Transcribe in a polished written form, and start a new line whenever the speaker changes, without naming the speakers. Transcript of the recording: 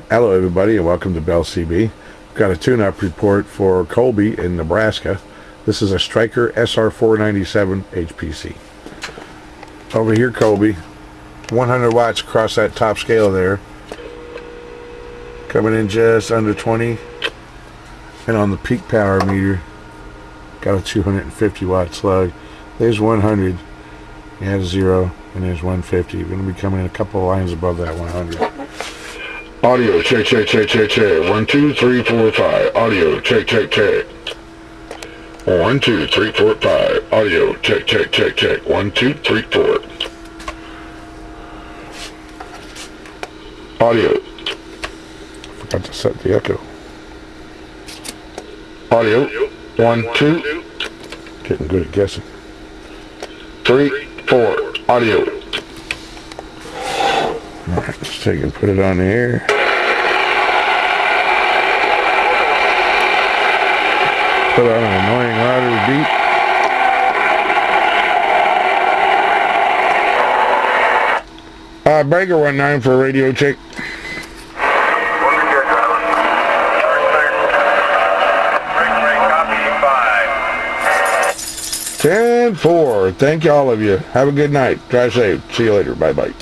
Hello everybody and welcome to Bell CB. We've got a tune-up report for Colby in Nebraska. This is a Stryker SR-497 HPC. Over here Colby, 100 watts across that top scale there. Coming in just under 20. And on the peak power meter, got a 250 watt slug. There's 100, you have 0, and there's 150. We're going to be coming in a couple of lines above that 100.
Audio check, check, check, check, check. 1, 2, 3, 4, 5. Audio check, check, check. 1, 2, 3, 4, 5. Audio check, check, check, check. 1, 2, 3, 4. Audio.
Forgot to set the echo.
Audio. 1, 2.
Getting good at guessing.
3, 4. Audio.
Alright, let's take and put it on the air. Put on an annoying louder beat. Breaker 19 for a radio check. 10-4. Thank you all of you. Have a good night. Drive safe. See you later. Bye-bye.